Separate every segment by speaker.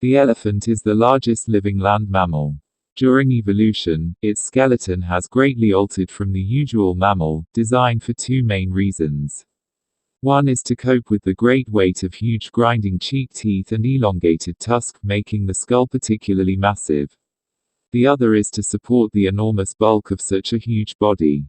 Speaker 1: The elephant is the largest living land mammal. During evolution, its skeleton has greatly altered from the usual mammal design for two main reasons. One is to cope with the great weight of huge grinding cheek teeth and elongated tusk, making the skull particularly massive. The other is to support the enormous bulk of such a huge body.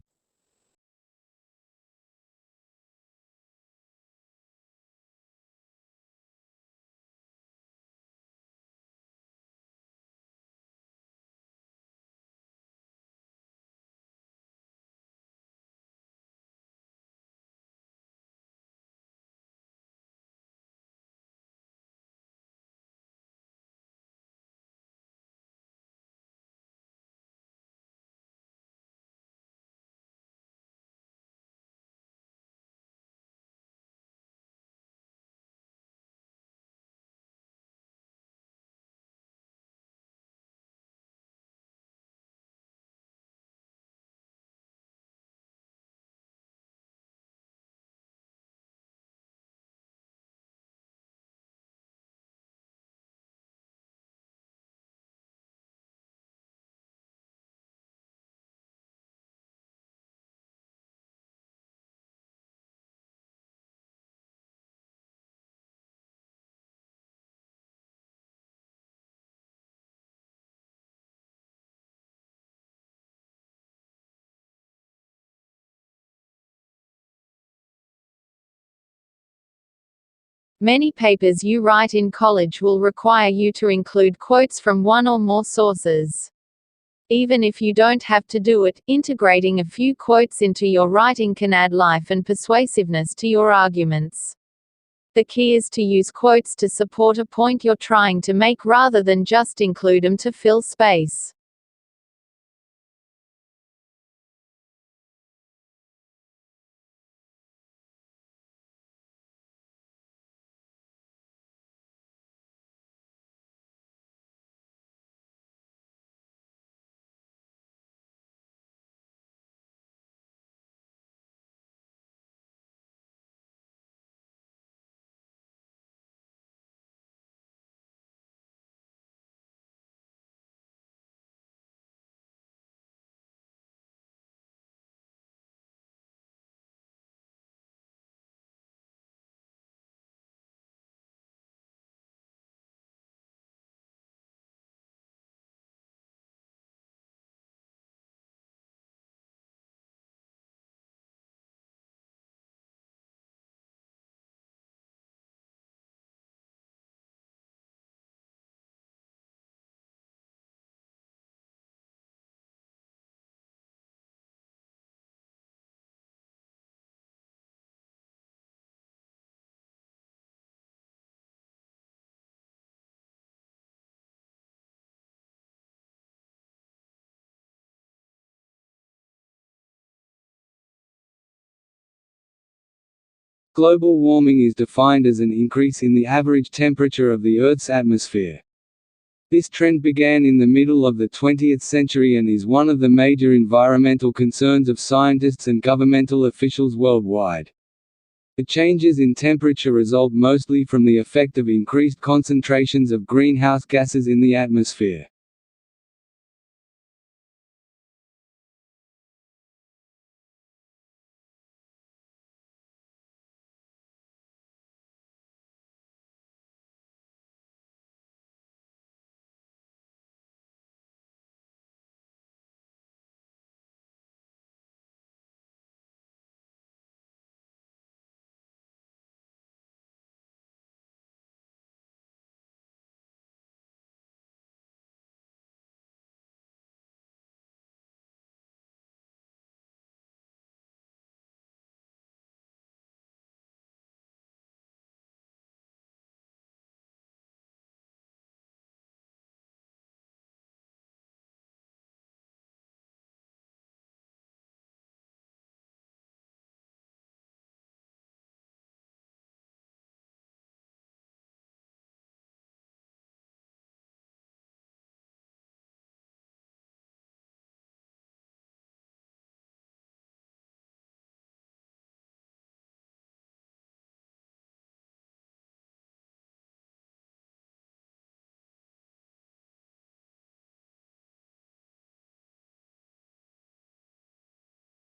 Speaker 2: Many papers you write in college will require you to include quotes from one or more sources. Even if you don't have to do it, integrating a few quotes into your writing can add life and persuasiveness to your arguments. The key is to use quotes to support a point you're trying to make rather than just include them to fill space.
Speaker 3: Global warming is defined as an increase in the average temperature of the Earth's atmosphere. This trend began in the middle of the 20th century and is one of the major environmental concerns of scientists and governmental officials worldwide. The changes in temperature result mostly from the effect of increased concentrations of greenhouse gases in the atmosphere.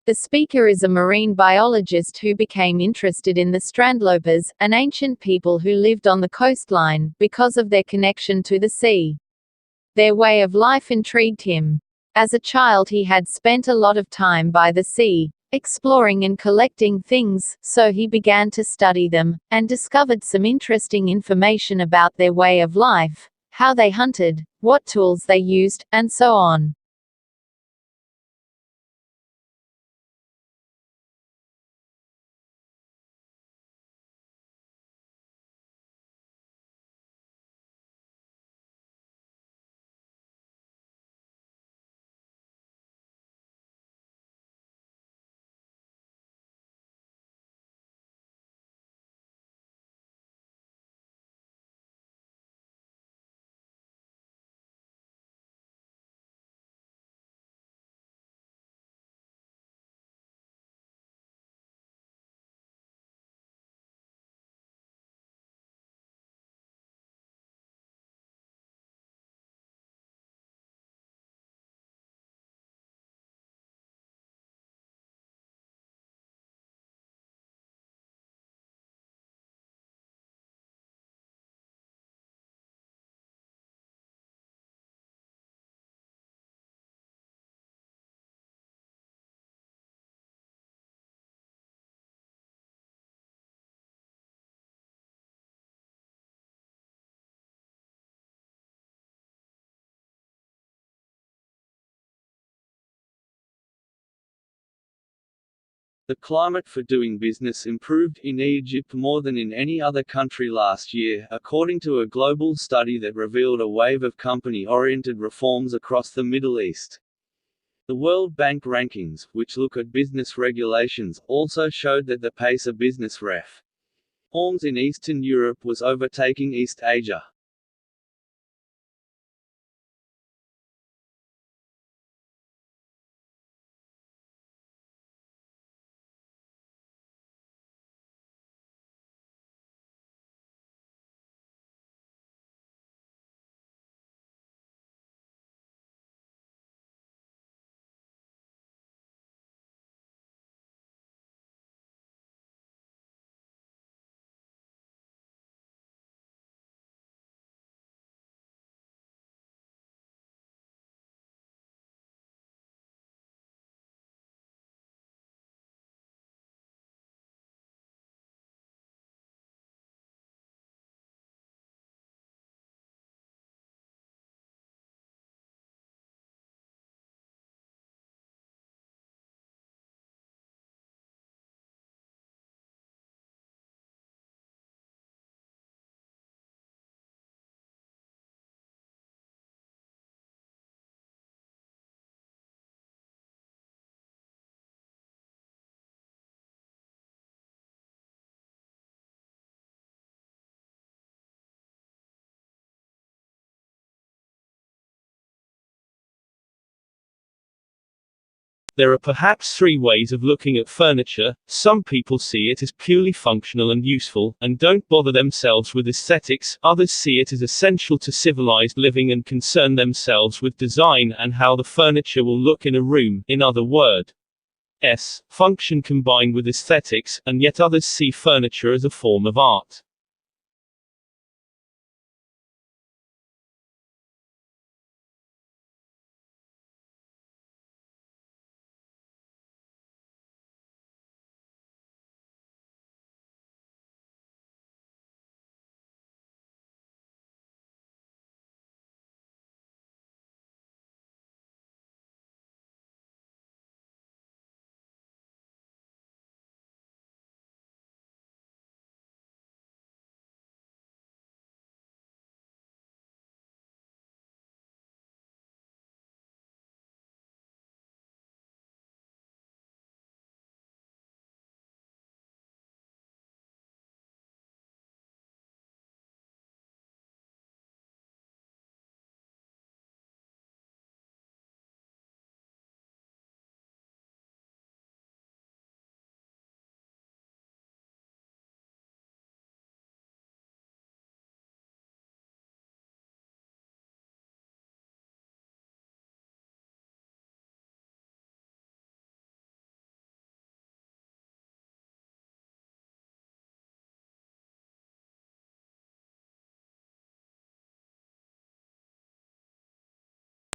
Speaker 2: The speaker is a marine biologist who became interested in the strandlopers, an ancient people who lived on the coastline, because of their connection to the sea. Their way of life intrigued him. As a child he had spent a lot of time by the sea, exploring and collecting things, so he began to study them, and discovered some interesting information about their way of life, how they hunted, what tools they used, and so on.
Speaker 3: The climate for doing business improved in Egypt more than in any other country last year, according to a global study that revealed a wave of company-oriented reforms across the Middle East. The World Bank rankings, which look at business regulations, also showed that the pace of business reforms in Eastern Europe was overtaking East Asia.
Speaker 4: There are perhaps three ways of looking at furniture. Some people see it as purely functional and useful, and don't bother themselves with aesthetics. Others see it as essential to civilized living and concern themselves with design and how the furniture will look in a room. In other words, function combined with aesthetics, and yet others see furniture as a form of art.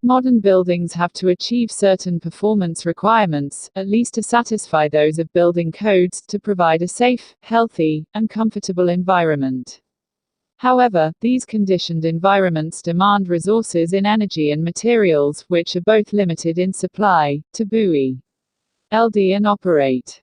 Speaker 1: Modern buildings have to achieve certain performance requirements, at least to satisfy those of building codes, to provide a safe, healthy, and comfortable environment. However, these conditioned environments demand resources in energy and materials, which are both limited in supply, to buoy, ld and operate.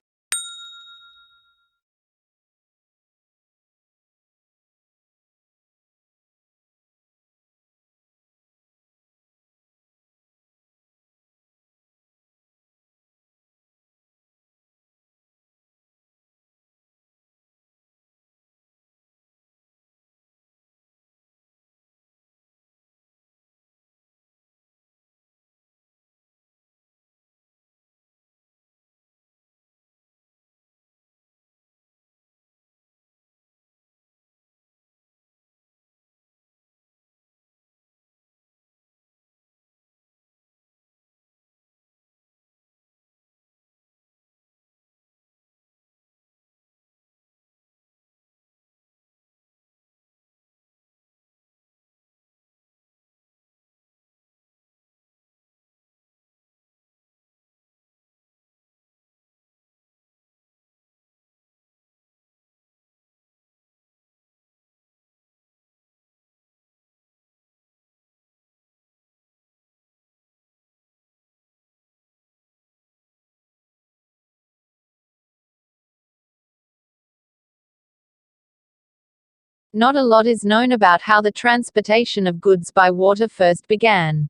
Speaker 2: Not a lot is known about how the transportation of goods by water first began.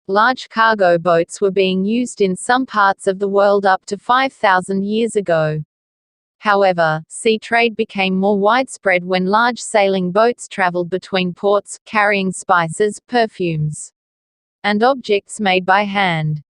Speaker 2: Large cargo boats were being used in some parts of the world up to 5,000 years ago. However, sea trade became more widespread when large sailing boats traveled between ports, carrying spices, perfumes, and objects made by hand.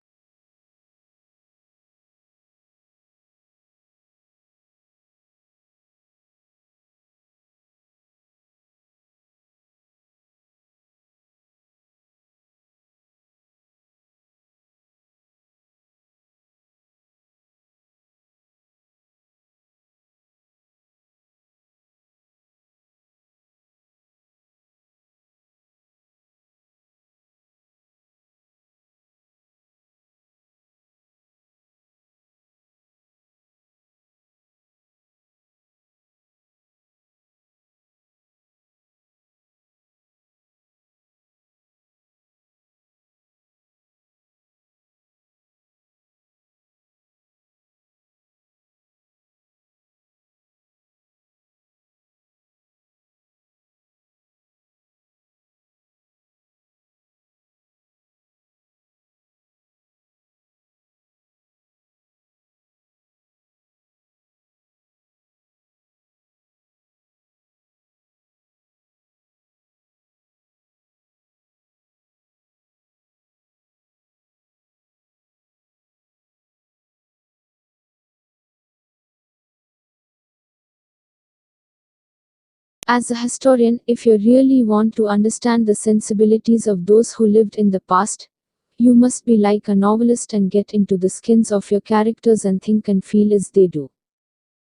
Speaker 5: As a historian, if you really want to understand the sensibilities of those who lived in the past, you must be like a novelist and get into the skins of your characters and think and feel as they do.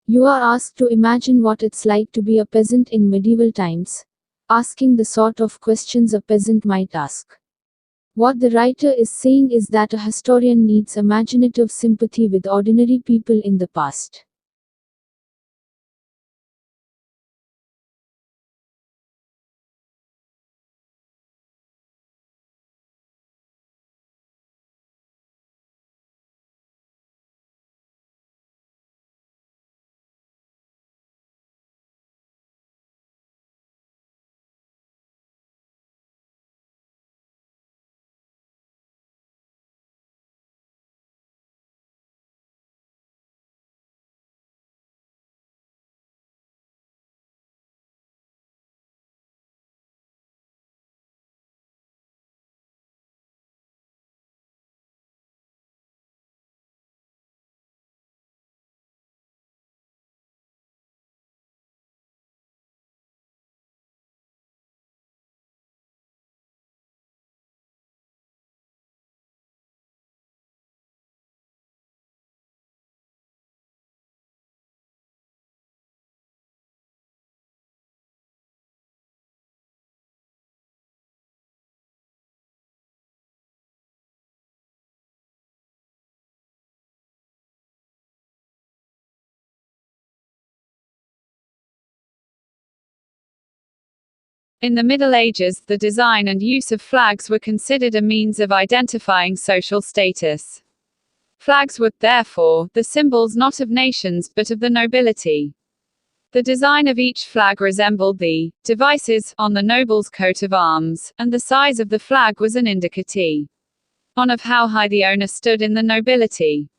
Speaker 5: You are asked to imagine what it's like to be a peasant in medieval times, asking the sort of questions a peasant might ask. What the writer is saying is that a historian needs imaginative sympathy with ordinary people in the past.
Speaker 2: In the Middle Ages, the design and use of flags were considered a means of identifying social status. Flags were, therefore, the symbols not of nations, but of the nobility. The design of each flag resembled the devices on the noble's coat of arms, and the size of the flag was an indicative of how high the owner stood in the nobility.